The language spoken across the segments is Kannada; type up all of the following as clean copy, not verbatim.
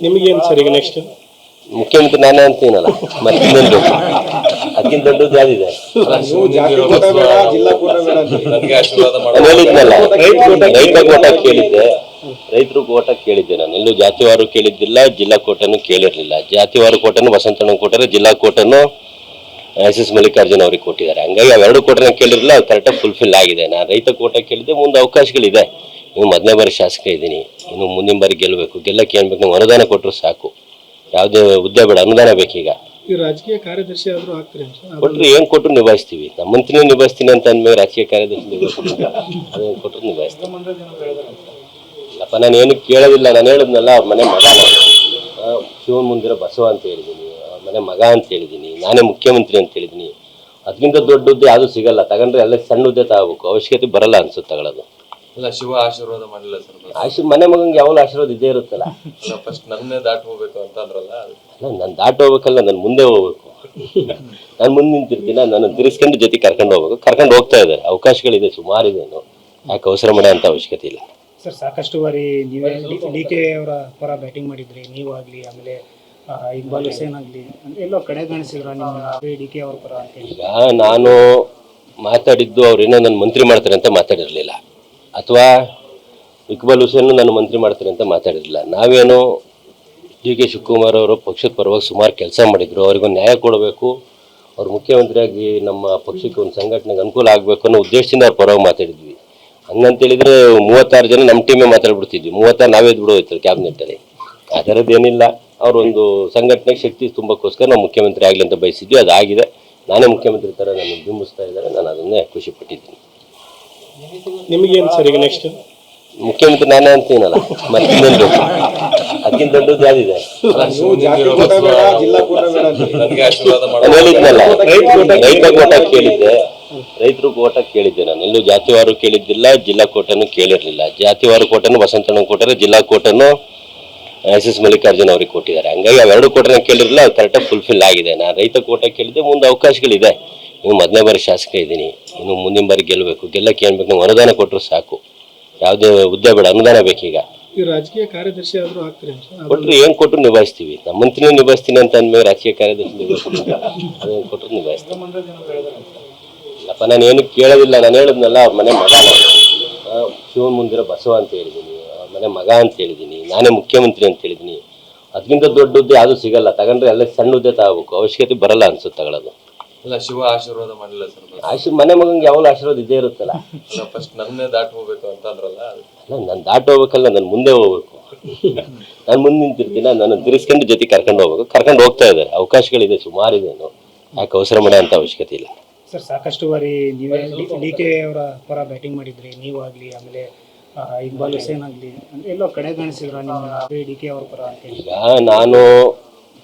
ನಿಮಗೇನು ಸರ್ ಈಗ ನೆಕ್ಸ್ಟ್? ಮುಖ್ಯಮಂತ್ರಿ ನಾನೇ ಅಂತೀನಲ್ಲ, ಮತ್ತೆ ಅದಕ್ಕಿಂತ ದೊಡ್ಡದು ಯಾವ್ದಿದೆ? ಹೇಳಿದ್ನಲ್ಲ, ರೈತ ಕೋಟ ಕೇಳಿದ್ದೆ, ರೈತರು ಕೋಟ ಕೇಳಿದ್ದೆ. ನಾನು ಎಲ್ಲೂ ಜಾತಿವಾರು ಕೇಳಿದ್ದಿಲ್ಲ, ಜಿಲ್ಲಾ ಕೋಟನು ಕೇಳಿರ್ಲಿಲ್ಲ. ಜಾತಿವಾರು ಕೋಟನು ಬಸವಂತಣ್ಣ ಕೊಟ್ಟರೆ, ಜಿಲ್ಲಾ ಕೋಟನು ಎಸ್ ಮಲ್ಲಿಕಾರ್ಜುನ್ ಅವ್ರಿಗೆ ಕೊಟ್ಟಿದ್ದಾರೆ. ಹಂಗಾಗಿ ಅವೆರಡು ಕೋಟನ ಕೇಳಿರಲಿಲ್ಲ, ಅದು ಕರೆಕ್ಟಾಗಿ ಫುಲ್ಫಿಲ್ ಆಗಿದೆ. ನಾನು ರೈತ ಕೋಟ ಕೇಳಿದ್ದೆ, ಮುಂದೆ ಅವಕಾಶಗಳಿದೆ. ನೀವು ಮೊದಲನೇ ಬಾರಿ ಶಾಸಕ ಇದ್ದೀನಿ, ಇನ್ನು ಮುಂದಿನ ಬಾರಿ ಗೆಲ್ಲಬೇಕು. ಗೆಲ್ಲಕ್ಕೆ ಏನು ಬೇಕು, ನೀವು ಅನುದಾನ ಕೊಟ್ಟರು ಸಾಕು, ಯಾವುದೇ ಹುದ್ದೆ ಬೇಡ, ಅನುದಾನ ಬೇಕೀಗ. ಈ ರಾಜಕೀಯ ಕಾರ್ಯದರ್ಶಿ ಆದರೂ ಆಗ್ತೀರಿ? ಕೊಟ್ಟರು ಏನು ಕೊಟ್ಟರು ನಿಭಾಯಿಸ್ತೀವಿ. ನಮ್ಮ ಮಂತ್ರಿನೂ ನಿಭಾಯಿಸ್ತೀನಿ ಅಂತ ಅಂದಮೇಲೆ ರಾಜಕೀಯ ಕಾರ್ಯದರ್ಶಿ ನಿಭಾಯಿಸ್ತೀನಿ, ಅದೇನು ಕೊಟ್ಟರು ನಿಭಾಯಿಸ್ತೀನಿ. ಇಲ್ಲಪ್ಪ, ನಾನು ಏನು ಕೇಳೋದಿಲ್ಲ. ನಾನು ಹೇಳಿದ್ನಲ್ಲ, ಅವ್ರ ಮನೆ ಮಗ, ಶಿವನ್ ಮುಂದಿರೋ ಬಸವ ಅಂತ ಹೇಳಿದ್ದೀನಿ, ಅವ್ರ ಮನೆ ಮಗ ಅಂತ ಹೇಳಿದ್ದೀನಿ, ನಾನೇ ಮುಖ್ಯಮಂತ್ರಿ ಅಂತ ಹೇಳಿದ್ದೀನಿ. ಅದಕ್ಕಿಂತ ದೊಡ್ಡ ಹುದ್ದೆ ಯಾವುದು ಸಿಗಲ್ಲ. ತಗೊಂಡ್ರೆ ಎಲ್ಲ ಸಣ್ಣ ಹುದ್ದೆ ತಗೋಬೇಕು, ಅವಶ್ಯಕತೆ ಬರಲ್ಲ ಅನ್ಸುತ್ತೆ ತಗೊಳ್ಳೋದು. ಇಲ್ಲ, ಶಿವ ಆಶೀರ್ವಾದ ಮಾಡಿಲ್ಲ ಸರ್. ಮನೆ ಮಗಂಗೆ ಯಾವಾಗಲೂ ಆಶೀರ್ವಾದ ಇದ್ದೇ ಇರುತ್ತಲ್ಲ. ಫಸ್ಟ್ ನನ್ನೇ ದಾಟ್ ಹೋಗ್ಬೇಕು ಅಂತ ಅಂದ್ರಲ್ಲ, ನಾನು ದಾಟ ಹೋಗ್ಬೇಕಲ್ಲ, ನಾನು ಮುಂದೆ ಹೋಗ್ಬೇಕು. ನಾನು ಮುಂದೆ ನಿಂತಿರ್ತೀನಿ, ನಾನು ತಿರ್ಸ್ಕೊಂಡು ಜೊತೆ ಕರ್ಕೊಂಡು ಹೋಗ್ಬೇಕು. ಕರ್ಕೊಂಡು ಹೋಗ್ತಾ ಇದ್ದಾರೆ, ಅವಕಾಶಗಳಿದೆ, ಸುಮಾರಿದೇನು. ಯಾಕೆ ಅವಸರ ಮಾಡೋ ಅಂತ ಅವಶ್ಯಕತೆ ಇಲ್ಲ ಸರ್. ಸಾಕಷ್ಟು ಬಾರಿ ನೀವೇ DK ಅವರ ಪರ ಬ್ಯಾಟಿಂಗ್ ಮಾಡಿದ್ರಿ, ನೀವಾಗಲಿ, ಆಮೇಲೆ ಇಕ್ಬಾಲ್ ಹುಸೇನ್ ಆಗಲಿ, ಎಲ್ಲೋ ಕಡೆಗಣಿಸಿದ್ರ ನಿಮ್ಮ DK ಅವ್ರ ಪರ ಅಂತ? ಈಗ ನಾನು ಮಾತಾಡಿದ್ದು ಅವ್ರೇನೋ ನನ್ನ ಮಂತ್ರಿ ಮಾಡ್ತಾರೆ ಅಂತ ಮಾತಾಡಿರಲಿಲ್ಲ, ಅಥವಾ ಇಕ್ಬಾಲ್ ಹುಸೇನ್ ನನ್ನ ಮಂತ್ರಿ ಮಾಡ್ತಾರೆ ಅಂತ ಮಾತಾಡಿರಲಿಲ್ಲ. ನಾವೇನು DK ಶಿವಕುಮಾರ್ ಅವರು ಪಕ್ಷದ ಪರವಾಗಿ ಸುಮಾರು ಕೆಲಸ ಮಾಡಿದರು, ಅವ್ರಿಗೊಂದು ನ್ಯಾಯ ಕೊಡಬೇಕು, ಅವ್ರು ಮುಖ್ಯಮಂತ್ರಿಯಾಗಿ ನಮ್ಮ ಪಕ್ಷಕ್ಕೆ ಒಂದು ಸಂಘಟನೆಗೆ ಅನುಕೂಲ ಆಗಬೇಕು ಅನ್ನೋ ಉದ್ದೇಶದಿಂದ ಅವ್ರ ಪರವಾಗಿ ಮಾತಾಡಿದ್ವಿ. ಹಂಗಂತೇಳಿದರೆ 36 ಜನ ನಮ್ಮ ಟೀಮೇ ಮಾತಾಡ್ಬಿಡ್ತಿದ್ವಿ, 36 ನಾವೇ ಬಿಡೋಯ್ತು ಕ್ಯಾಬಿನೆಟ್ಟಲ್ಲಿ. ಆ ಥರದ್ದೇನಿಲ್ಲ. ಅವರೊಂದು ಸಂಘಟನೆಗೆ ಶಕ್ತಿ ತುಂಬಕ್ಕೋಸ್ಕರ ನಾವು ಮುಖ್ಯಮಂತ್ರಿ ಆಗಲಿ ಅಂತ ಬಯಸಿದ್ವಿ, ಅದಾಗಿದೆ. ನಾನೇ ಮುಖ್ಯಮಂತ್ರಿ ಥರ ನಾನು ಬಿಂಬಿಸ್ತಾ ಇದ್ದಾರೆ, ನಾನು ಅದನ್ನೇ ಖುಷಿ ಪಟ್ಟಿದ್ದೀನಿ. ನಿಮಗೇನು ಸರ್ ಈಗ ನೆಕ್ಸ್ಟ್? ಮುಖ್ಯಮಂತ್ರಿ ನಾನೇ ಅಂತೀನಲ್ಲ, ಮತ್ತೆ ಅದಕ್ಕಿಂತ ದೊಡ್ಡದು ಯಾವ್ದಿದೆ? ಹೇಳಿದ್ನಲ್ಲ, ರೈತ ಕೋಟ ಕೇಳಿದ್ದೆ, ರೈತರು ಕೋಟ ಕೇಳಿದ್ದೆ. ನಾನು ಎಲ್ಲೂ ಜಾತಿವಾರು ಕೇಳಿದ್ದಿಲ್ಲ, ಜಿಲ್ಲಾ ಕೋಟನು ಕೇಳಿರ್ಲಿಲ್ಲ. ಜಾತಿವಾರು ಕೋಟನು ಬಸವಂತಣ್ಣ ಕೊಟ್ಟರೆ, ಜಿಲ್ಲಾ ಕೋಟನು ಎಸ್ ಮಲ್ಲಿಕಾರ್ಜುನ್ ಅವ್ರಿಗೆ ಕೊಟ್ಟಿದ್ದಾರೆ. ಹಂಗಾಗಿ ಅವೆರಡು ಕೋಟನ ಕೇಳಿರಲಿಲ್ಲ, ಅದು ಕರೆಕ್ಟಾಗಿ ಫುಲ್ಫಿಲ್ ಆಗಿದೆ. ನಾನು ರೈತ ಕೋಟ ಕೇಳಿದ್ದೆ, ಮುಂದೆ ಅವಕಾಶಗಳಿದೆ. ನೀವು ಮೊದಲನೇ ಬಾರಿ ಶಾಸಕ ಇದ್ದೀನಿ, ಇನ್ನು ಮುಂದಿನ ಬಾರಿ ಗೆಲ್ಲಬೇಕು. ಗೆಲ್ಲಕ್ಕೆ ಏನು ಬೇಕು, ನೀವು ಅನುದಾನ ಕೊಟ್ಟರು ಸಾಕು, ಯಾವುದೇ ಹುದ್ದೆ ಬೇಡ, ಅನುದಾನ ಬೇಕೀಗ. ಈ ರಾಜಕೀಯ ಕಾರ್ಯದರ್ಶಿ ಆದರೂ ಆಗ್ತೀರಿ? ಕೊಟ್ಟರು ಏನು ಕೊಟ್ಟರು ನಿಭಾಯಿಸ್ತೀವಿ. ನಮ್ಮ ಮಂತ್ರಿನೂ ನಿಭಾಯಿಸ್ತೀನಿ ಅಂತ ಅಂದಮೇಲೆ ರಾಜಕೀಯ ಕಾರ್ಯದರ್ಶಿ ನಿಭಾಯಿಸ್ತೀನಿ, ಅದೇನು ಕೊಟ್ಟರು ನಿಭಾಯಿಸ್ತೀವಿ. ಇಲ್ಲಪ್ಪ, ನಾನು ಏನು ಕೇಳೋದಿಲ್ಲ. ನಾನು ಹೇಳಿದ್ನಲ್ಲ, ಅವ್ರ ಮನೆ ಮಗ, ಶಿವನ್ ಮುಂದಿರೋ ಬಸವ ಅಂತ ಹೇಳಿದ್ದೀನಿ, ಅವ್ರ ಮನೆ ಮಗ ಅಂತ ಹೇಳಿದ್ದೀನಿ, ನಾನೇ ಮುಖ್ಯಮಂತ್ರಿ ಅಂತ ಹೇಳಿದ್ದೀನಿ. ಅದಕ್ಕಿಂತ ದೊಡ್ಡ ಹುದ್ದೆ ಯಾವುದು ಸಿಗಲ್ಲ. ತಗೊಂಡ್ರೆ ಎಲ್ಲ ಸಣ್ಣ ಹುದ್ದೆ ತಗೋಬೇಕು, ಅವಶ್ಯಕತೆ ಬರಲ್ಲ ಅನ್ಸುತ್ತೆ ತಗೊಳ್ಳೋದು. ಇಲ್ಲ, ಶಿವ ಆಶೀರ್ವಾದ ಮಾಡಿಲ್ಲ ಸರ್. ಮನೆ ಮಗಂಗೆ ಯಾವಾಗಲೂ ಆಶೀರ್ವಾದ ಇದ್ದೇ ಇರುತ್ತಲ್ಲ. ಫಸ್ಟ್ ನನ್ನೇ ದಾಟ್ ಹೋಗ್ಬೇಕು ಅಂತ ಅಂದ್ರಲ್ಲ, ನಾನು ದಾಟ ಹೋಗ್ಬೇಕಲ್ಲ, ನಾನು ಮುಂದೆ ಹೋಗ್ಬೇಕು. ನಾನು ಮುಂದೆ ನಿಂತಿರ್ತೀನಿ, ನಾನು ತಿರ್ಸ್ಕೊಂಡು ಜೊತೆ ಕರ್ಕೊಂಡು ಹೋಗ್ಬೇಕು. ಕರ್ಕೊಂಡು ಹೋಗ್ತಾ ಇದ್ದಾರೆ, ಅವಕಾಶಗಳಿದೆ, ಸುಮಾರಿದೇನು. ಯಾಕೆ ಅವಸರ ಮಾಡೋ ಅಂತ ಅವಶ್ಯಕತೆ ಇಲ್ಲ ಸರ್. ಸಾಕಷ್ಟು ಬಾರಿ ನೀವೇ DK ಅವರ ಪರ ಬ್ಯಾಟಿಂಗ್ ಮಾಡಿದ್ರಿ, ನೀವಾಗಲಿ, ಆಮೇಲೆ ಇಕ್ಬಾಲ್ ಹುಸೇನ್ ಆಗಲಿ, ಎಲ್ಲೋ ಕಡೆಗಣಿಸಿದ್ರ ನಿಮ್ಮ DK ಅವ್ರ ಪರ ಅಂತ? ಈಗ ನಾನು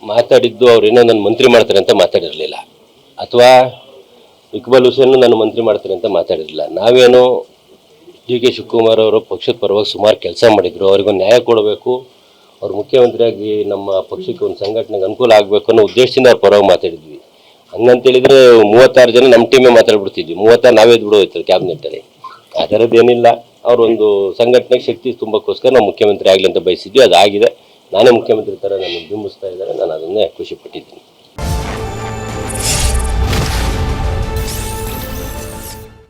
ಮಾತಾಡಿದ್ದು ಅವ್ರೇನೋ ನನ್ನ ಮಂತ್ರಿ ಮಾಡ್ತಾರೆ ಅಂತ ಮಾತಾಡಿರಲಿಲ್ಲ, ಅಥವಾ ಇಕ್ಬಾಲ್ ಹುಸೇನ್ ನನ್ನ ಮಂತ್ರಿ ಮಾಡ್ತಾರೆ ಅಂತ ಮಾತಾಡಿರಲಿಲ್ಲ. ನಾವೇನು DK ಶಿವಕುಮಾರ್ ಅವರು ಪಕ್ಷದ ಪರವಾಗಿ ಸುಮಾರು ಕೆಲಸ ಮಾಡಿದರು, ಅವ್ರಿಗೊಂದು ನ್ಯಾಯ ಕೊಡಬೇಕು, ಅವ್ರು ಮುಖ್ಯಮಂತ್ರಿಯಾಗಿ ನಮ್ಮ ಪಕ್ಷಕ್ಕೆ ಒಂದು ಸಂಘಟನೆಗೆ ಅನುಕೂಲ ಆಗಬೇಕು ಅನ್ನೋ ಉದ್ದೇಶದಿಂದ ಅವ್ರ ಪರವಾಗಿ ಮಾತಾಡಿದ್ವಿ. ಹಂಗಂತೇಳಿದರೆ 36 ಜನ ನಮ್ಮ ಟೀಮೇ ಮಾತಾಡ್ಬಿಡ್ತಿದ್ವಿ, 36 ನಾವೇ ಬಿಡೋಯ್ತು ಕ್ಯಾಬಿನೆಟ್ಟಲ್ಲಿ. ಆ ಥರದ್ದೇನಿಲ್ಲ. ಅವರೊಂದು ಸಂಘಟನೆಗೆ ಶಕ್ತಿ ತುಂಬಕ್ಕೋಸ್ಕರ ನಾವು ಮುಖ್ಯಮಂತ್ರಿ ಆಗಲಿ ಅಂತ ಬಯಸಿದ್ವಿ, ಅದಾಗಿದೆ. ನಾನೇ ಮುಖ್ಯಮಂತ್ರಿ ಥರ ನಾನು ಬಿಂಬಿಸ್ತಾ ಇದ್ದಾರೆ, ನಾನು ಅದನ್ನೇ ಖುಷಿ ಪಟ್ಟಿದ್ದೀನಿ.